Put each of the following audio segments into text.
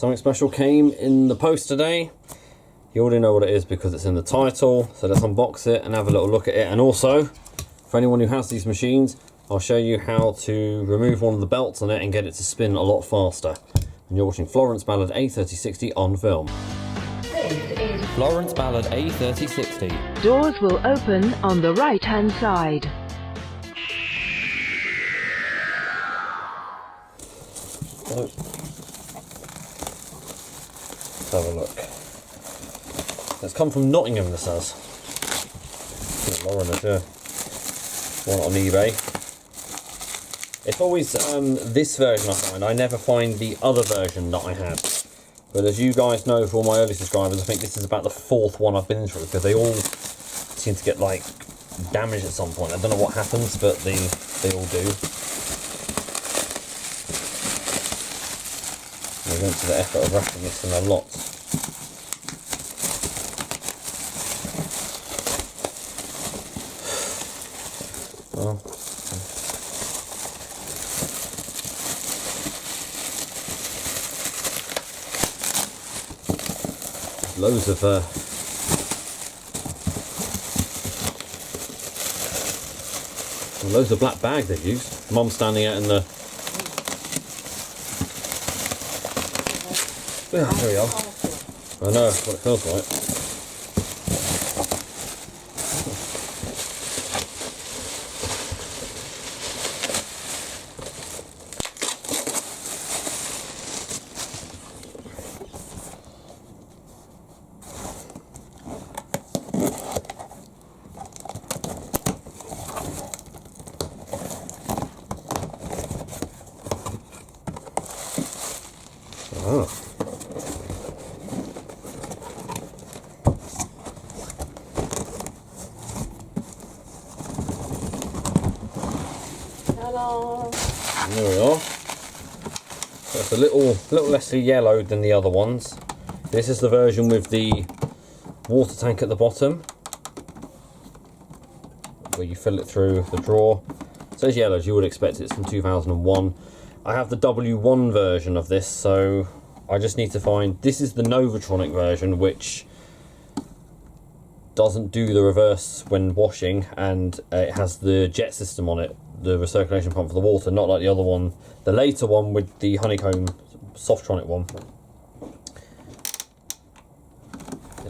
Something special came in the post today. You already know what it is because it's in the title, so let's unbox it and have a little look at it. And also, for anyone who has these machines, I'll show you how to remove one of the belts on it and get it to spin a lot faster. And you're watching Florence Ballard A3060 on film. This is Florence Ballard A3060. Doors will open on the right-hand side. So, let's have a look. It's come from Nottingham, this has. Lauren is, yeah. One on eBay. It's always this version I find. I never find the other version that I had. But as you guys know, for all my early subscribers, I think this is about the 4th one I've been through, because they all seem to get like damaged at some point. I don't know what happens, but they all do. We went to the effort of wrapping this in a lot. Well, loads of black bag they've used. Mum's standing out in the. Yeah, there we are. I know what it feels like. Oh. Hello. There we are. So it's a little less yellowed than the other ones. This is the version with the water tank at the bottom, where you fill it through the drawer. It says yellow as you would expect. It's from 2001. I have the W1 version of this, so I just need to find. This is the Novotronic version, which doesn't do the reverse when washing, and it has the jet system on it, the recirculation pump for the water, not like the other one, the later one with the honeycomb Softtronic one.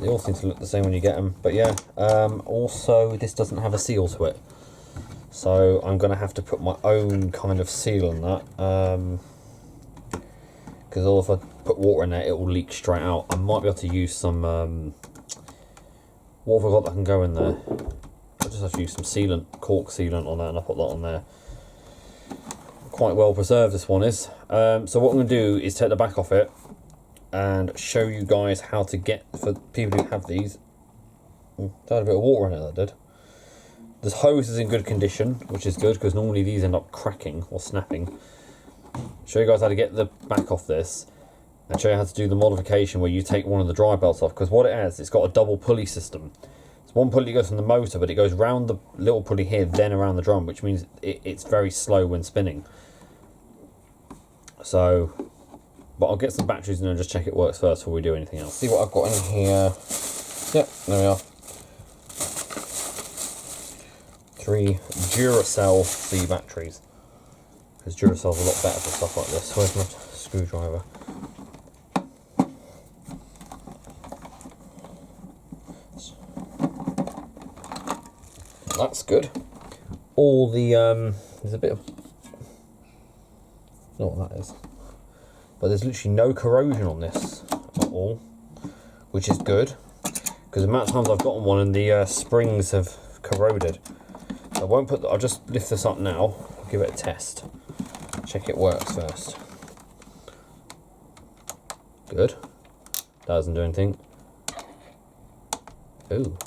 They all seem to look the same when you get them, but yeah. Also, this doesn't have a seal to it, so I'm going to have to put my own kind of seal on that, because if I put water in there, it will leak straight out. I might be able to use some. What have I got that can go in there? I just have to use some sealant, cork sealant on that, and I'll put that on there. Quite well preserved this one is. So what I'm going to do is take the back off it and show you guys how to get, for people who have these. That had a bit of water in it, that did. This hose is in good condition, which is good, because normally these end up cracking or snapping. Show you guys how to get the back off this, and show you how to do the modification where you take one of the dry belts off, because what it has, it's got a double pulley system. It's one pulley goes from the motor, but it goes round the little pulley here, then around the drum, which means it's very slow when spinning. So, but I'll get some batteries in and just check it works first before we do anything else. See what I've got in here. Yep, there we are. 3 Duracell C batteries, because Duracell's a lot better for stuff like this. Where's my screwdriver? That's good. All the there's a bit of, I don't know what that is, but there's literally no corrosion on this at all, which is good, because the amount of times I've gotten one and the springs have corroded. So I won't put. I'll just lift this up now. I'll give it a test. Check it works first. Good. Doesn't do anything. Ooh.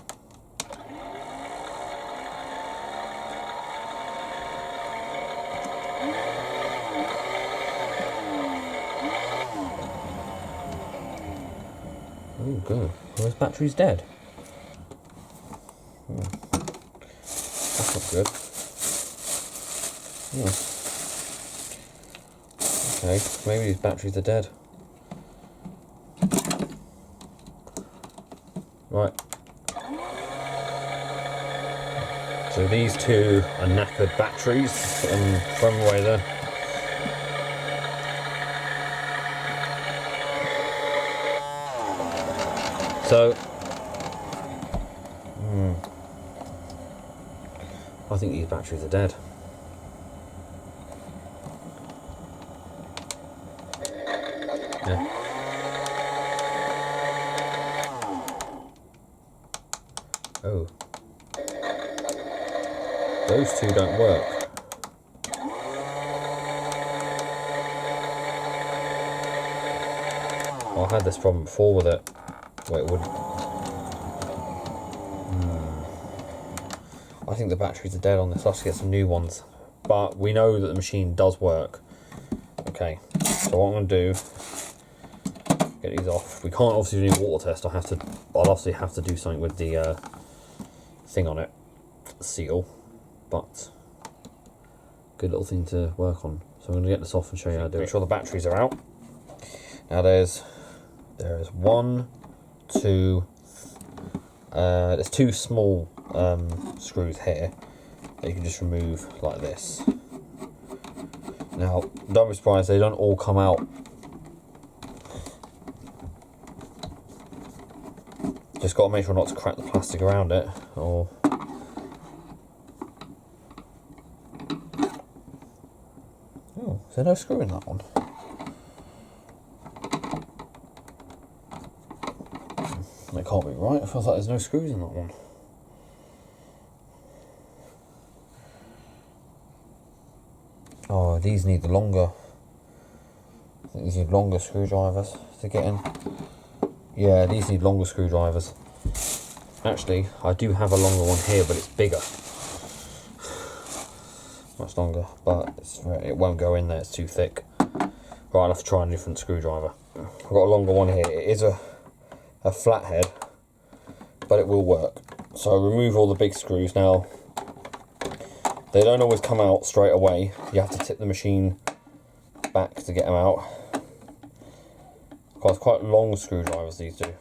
Oh, good. Well, his battery's dead. That's not good. Okay, maybe these batteries are dead. Right. So these two are knackered batteries from away there. So, I think these batteries are dead. Yeah. Oh. Those two don't work. I had this problem before with it, where it wouldn't. I think the batteries are dead on this. I'll have to get some new ones. But we know that the machine does work. Okay, so what I'm going to do, get these off. We can't obviously do a water test. I'll obviously have to do something with the thing on it, seal. But good little thing to work on. So I'm going to get this off and show you how to do it. Make sure the batteries are out. Now there's one, two. There's two small screws here that you can just remove like this. Now, don't be surprised, they don't all come out. Just got to make sure not to crack the plastic around it, or oh, is there no screw in that one? That can't be right. It feels like there's no screws in that one. Oh, these need the longer. I think these need longer screwdrivers to get in. Yeah, these need longer screwdrivers. Actually, I do have a longer one here, but it's bigger. Much longer, but it won't go in there, it's too thick. Right, I'll have to try a different screwdriver. I've got a longer one here. It is a flathead, but it will work. So remove all the big screws. Now, they don't always come out straight away. You have to tip the machine back to get them out. It's quite long screwdrivers, these do.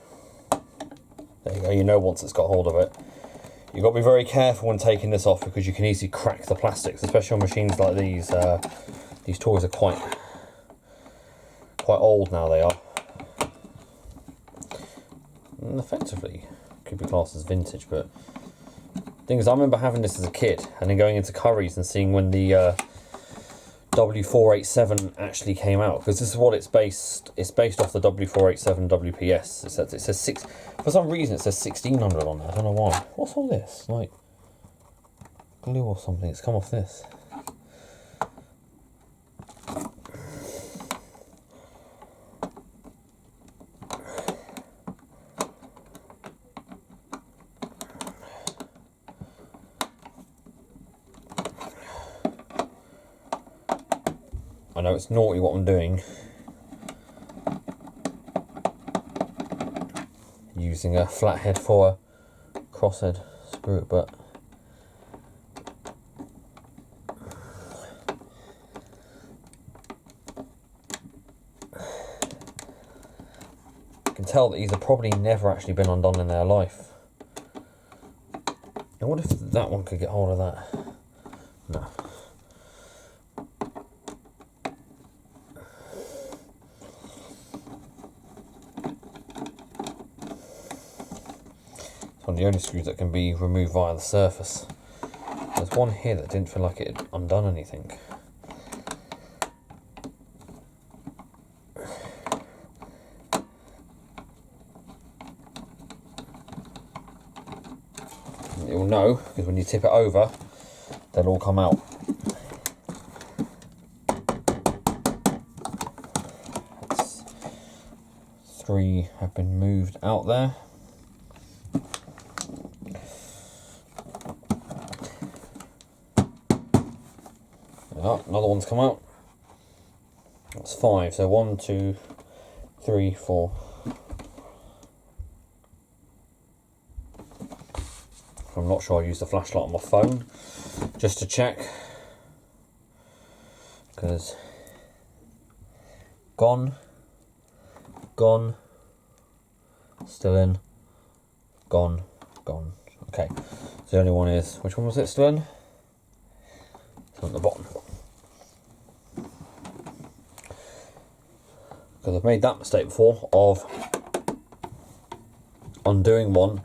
There you go, you know once it's got hold of it. You've got to be very careful when taking this off because you can easily crack the plastics, especially on machines like these. These toys are quite old now, they are. And effectively, could be classed as vintage, but the thing is, I remember having this as a kid and then going into Curry's and seeing when the W487 actually came out, because this is what it's based off the W487 WPS. It says six, for some reason it says 1600 on there, I don't know why. What's all this, like glue or something? It's come off this. I know it's naughty what I'm doing, using a flathead for a crosshead screw, but you can tell that these have probably never actually been undone in their life. And what if that one could get hold of that? No. It's one of the only screws that can be removed via the surface. There's one here that didn't feel like it had undone anything. You'll know, because when you tip it over, they'll all come out. Three have been moved out there. Oh, another one's come out. That's 5. So 1, 2, 3, 4. I'm not sure I used the flashlight on my phone just to check, because gone, still in, Gone. Okay, so the only one is, which one was it still in? It's on the bottom. Because I've made that mistake before of undoing one,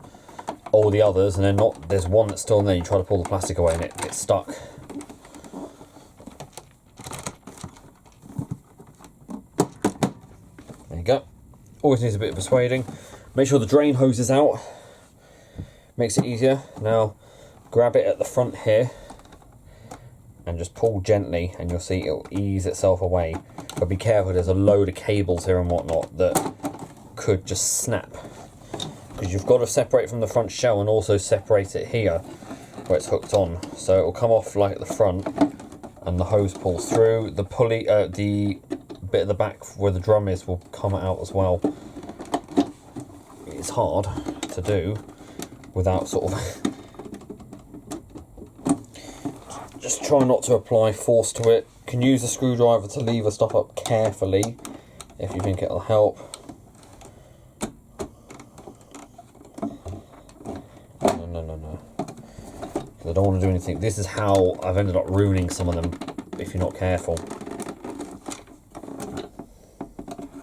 all the others, and then there's one that's still in there, you try to pull the plastic away and it gets stuck. There you go. Always needs a bit of persuading. Make sure the drain hose is out. Makes it easier. Now grab it at the front here and just pull gently and you'll see it'll ease itself away. But be careful, there's a load of cables here and whatnot that could just snap. Because you've got to separate from the front shell and also separate it here where it's hooked on. So it will come off like at the front and the hose pulls through. The pulley, the bit at the back where the drum is will come out as well. It's hard to do without sort of just try not to apply force to it. You can use a screwdriver to lever stuff up carefully if you think it'll help. No. I don't want to do anything. This is how I've ended up ruining some of them if you're not careful.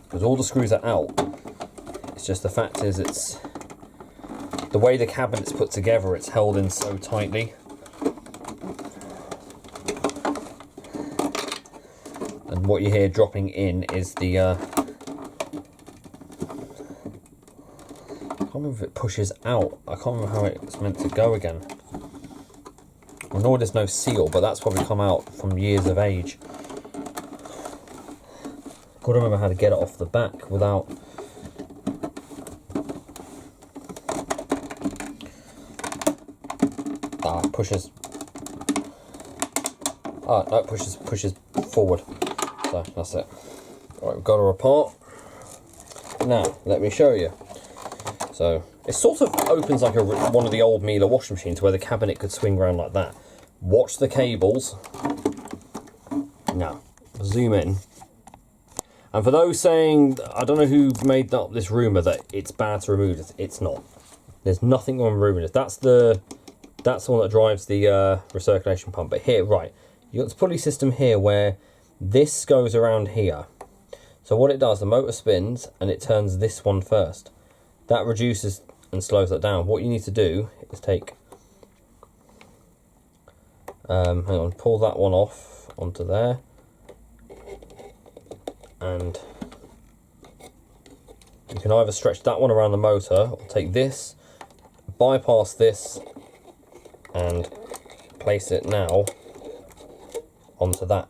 Because all the screws are out. It's just the fact is it's the way the cabinet's put together, it's held in so tightly. And what you hear dropping in is the I can't remember if it pushes out. I can't remember how it's meant to go again. I know there's no seal, but that's probably come out from years of age. Got to remember how to get it off the back without. It pushes. No, it pushes forward. So that's it. Alright, we've got her apart. Now, let me show you. So, it sort of opens like one of the old Miele washing machines where the cabinet could swing around like that. Watch the cables. Now, zoom in. And for those saying, I don't know who made up this rumour that it's bad to remove it, it's not. There's nothing wrong with removing it. That's the one that drives the recirculation pump. But here, right, you've got this pulley system here where this goes around here. So what it does, the motor spins and it turns this one first. That reduces and slows that down. What you need to do is take, pull that one off onto there. And you can either stretch that one around the motor or take this, bypass this and place it now onto that.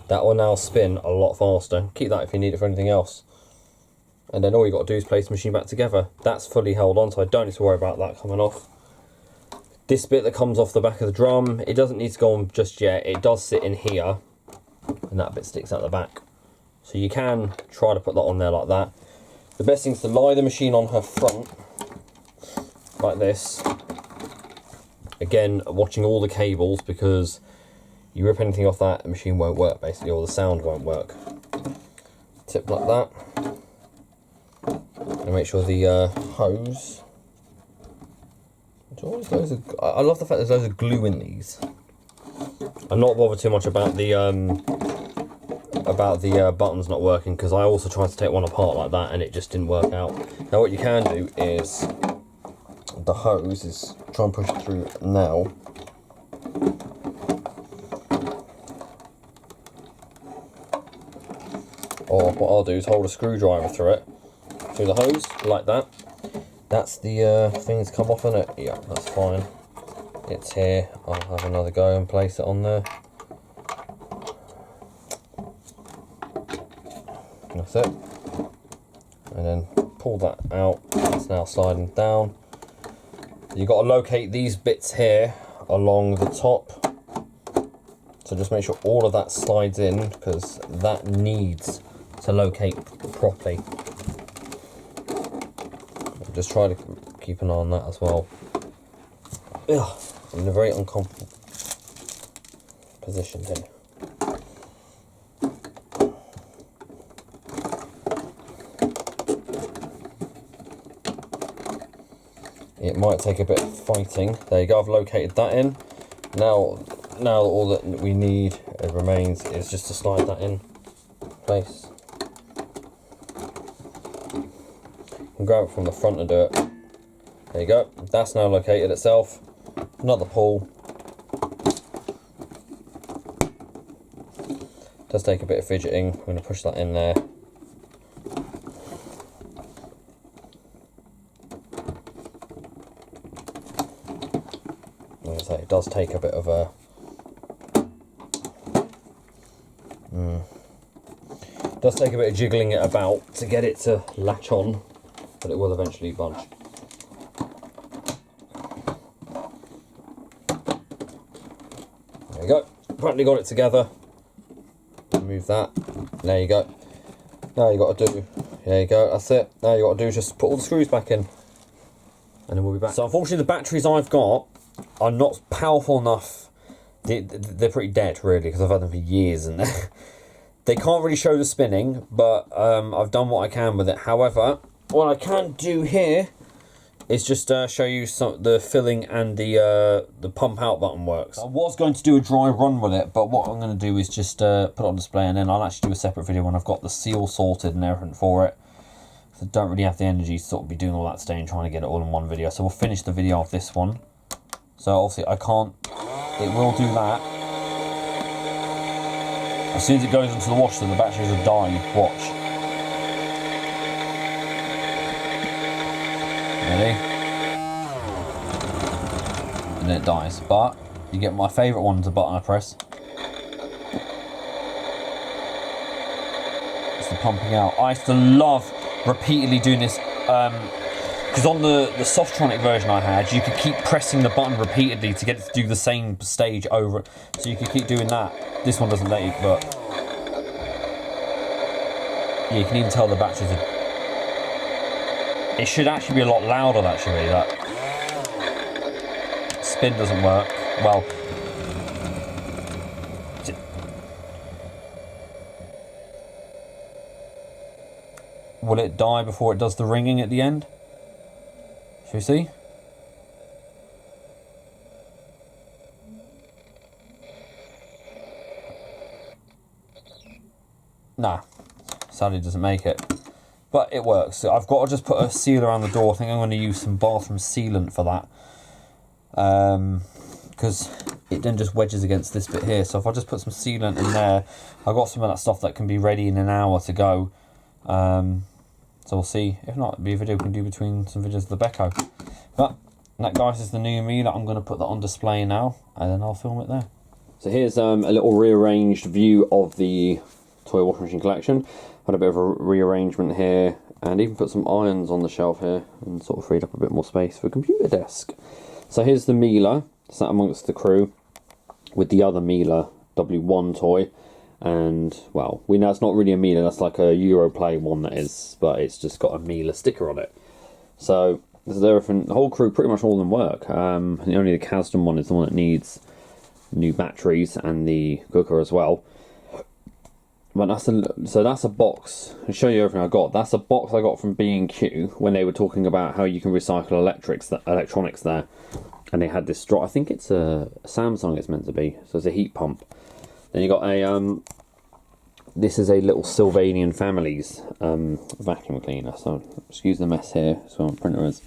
That will now spin a lot faster. Keep that if you need it for anything else. And then all you've got to do is place the machine back together. That's fully held on, so I don't need to worry about that coming off. This bit that comes off the back of the drum, it doesn't need to go on just yet. It does sit in here, and that bit sticks out the back. So you can try to put that on there like that. The best thing is to lie the machine on her front, like this. Again, watching all the cables, because you rip anything off that, the machine won't work basically, or the sound won't work. Tip like that. And make sure the hose. I love the fact there's loads of glue in these. I'm not bothered too much about the buttons not working, because I also tried to take one apart like that and it just didn't work out. Now what you can do is the hose is try and push it through now. Or what I'll do is hold a screwdriver through it, through the hose, like that. That's the thing that's come off in it. Yeah, that's fine. It's here. I'll have another go and place it on there. That's it. And then pull that out. It's now sliding down. You've got to locate these bits here along the top. So just make sure all of that slides in, because that needs to locate properly. Just try to keep an eye on that as well. Ugh, I'm in a very uncomfortable position here. it might take a bit of fighting. There you go, I've located that in. Now all that we need remains is just to slide that in place. And grab it from the front and do it. There you go, that's now located itself. Another pull. Does take a bit of fidgeting. I'm going to push that in there. Like I say, it does take a bit of a does take a bit of jiggling it about to get it to latch on, but it will eventually budge. There you go. Practically got it together. Remove that. There you go. Now you got to do. There you go. That's it. Now you got to do is just put all the screws back in, and then we'll be back. So unfortunately, the batteries I've got are not powerful enough. They're pretty dead, really, because I've had them for years, and they can't really show the spinning. But I've done what I can with it. However, what I can do here is just show you the filling and the pump out button works. I was going to do a dry run with it, but what I'm going to do is just put it on display, and then I'll actually do a separate video when I've got the seal sorted and everything for it. I don't really have the energy to sort of be doing all that today and trying to get it all in one video. So we'll finish the video of this one. So obviously I can't, it will do that. As soon as it goes into the washer, the batteries will die. Watch. Ready? And then it dies. But you get my favourite one, the button I press. It's the pumping out. I used to love repeatedly doing this because on the Softtronic version I had, you could keep pressing the button repeatedly to get it to do the same stage over. So you could keep doing that. This one doesn't let you, but yeah, you can even tell the batteries are. It should actually be a lot louder, actually. That spin doesn't work. Well, will it die before it does the ringing at the end? Shall we see? Nah, sadly it doesn't make it. But it works. So I've got to just put a seal around the door. I think I'm going to use some bathroom sealant for that. Because it then just wedges against this bit here. So if I just put some sealant in there, I've got some of that stuff that can be ready in an hour to go. So we'll see. If not, it'll be a video we can do between some videos of the Beko. But that, guys, is the new Miele. I'm going to put that on display now, and then I'll film it there. So here's a little rearranged view of the toy washing machine collection. Had a bit of a rearrangement here, and even put some irons on the shelf here, and sort of freed up a bit more space for a computer desk. So here's the Miele, sat amongst the crew, with the other Miele W1 toy. And, well, we know it's not really a Miele, that's like a Europlay one that is, but it's just got a Miele sticker on it. So, this is everything, the whole crew, pretty much all of them work. Only the Kasdan one is the one that needs new batteries, and the cooker as well. But so that's a box. I'll show you everything I got. That's a box I got from B&Q when they were talking about how you can recycle electronics there. And they had this I think it's a Samsung it's meant to be. So it's a heat pump. Then you got a this is a little Sylvanian Families vacuum cleaner. So excuse the mess here. So my printer is.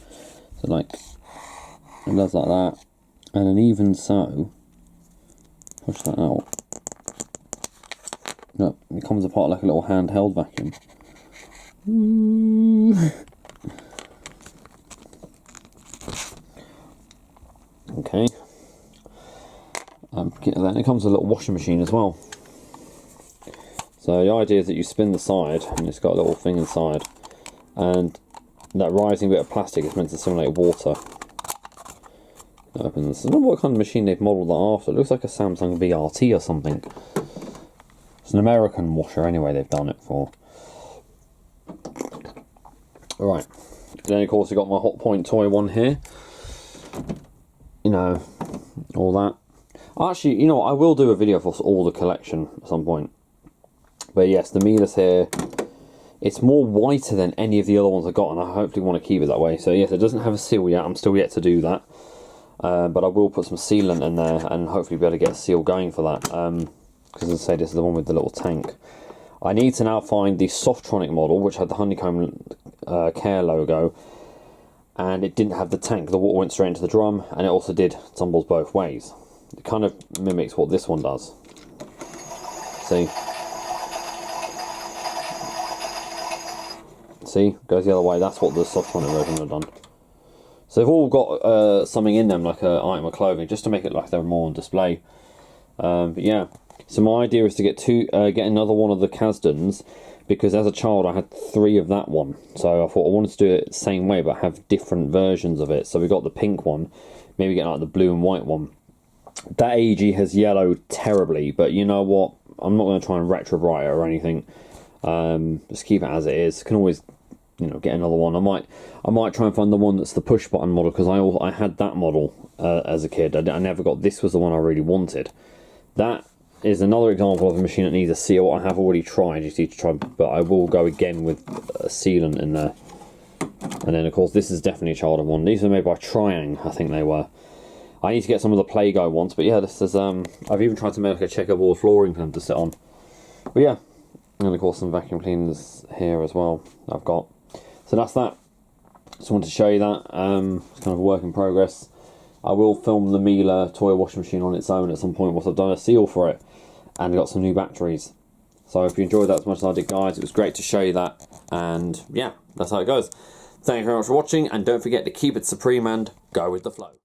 So like it does like that. And then even so, push that out. No, it comes apart like a little handheld vacuum. Okay. Then it comes with a little washing machine as well. So the idea is that you spin the side, and it's got a little thing inside, and that rising bit of plastic is meant to simulate water. It opens. I don't know what kind of machine they've modelled that after. It looks like a Samsung VRT or something. It's an American washer anyway, they've done it for. Alright, then of course we've got my Hot Point toy one here. You know, all that. Actually, you know what, I will do a video for all the collection at some point. But yes, the Miele's here. It's more whiter than any of the other ones I got, and I hopefully want to keep it that way. So yes, it doesn't have a seal yet. I'm still yet to do that. But I will put some sealant in there and hopefully be able to get a seal going for that. Because as I say, this is the one with the little tank. I need to now find the Softtronic model, which had the honeycomb care logo, and it didn't have the tank. The water went straight into the drum, and it also did tumbles both ways. It kind of mimics what this one does. See? See? Goes the other way. That's what the Softtronic version have done. So they've all got something in them, like an item of clothing, just to make it like they're more on display. But yeah. So my idea is to get another one of the Kasdans, because as a child I had 3 of that one. So I thought I wanted to do it the same way, but have different versions of it. So we got the pink one, maybe get like the blue and white one. That AEG has yellowed terribly, but you know what? I'm not going to try and retrobrite it or anything. Just keep it as it is. Can always, you know, get another one. I might try and find the one that's the push button model, because I had that model as a kid. I never got this. Was the one I really wanted. That is another example of a machine that needs a seal. I have already tried. You need to try, but I will go again with a sealant in there. And then of course this is definitely a child of one. These were made by Triang, I think they were. I need to get some of the Play-Go ones, but yeah, this is I've even tried to make a checkerboard flooring for them to sit on. But yeah, and of course some vacuum cleaners here as well I've got. So that's that. Just wanted to show you that. It's kind of a work in progress. I will film the Miele toy washing machine on its own at some point once I've done a seal for it and got some new batteries. So if you enjoyed that as much as I did, guys, it was great to show you that. And yeah, that's how it goes. Thank you very much for watching, and don't forget to keep it supreme and go with the flow.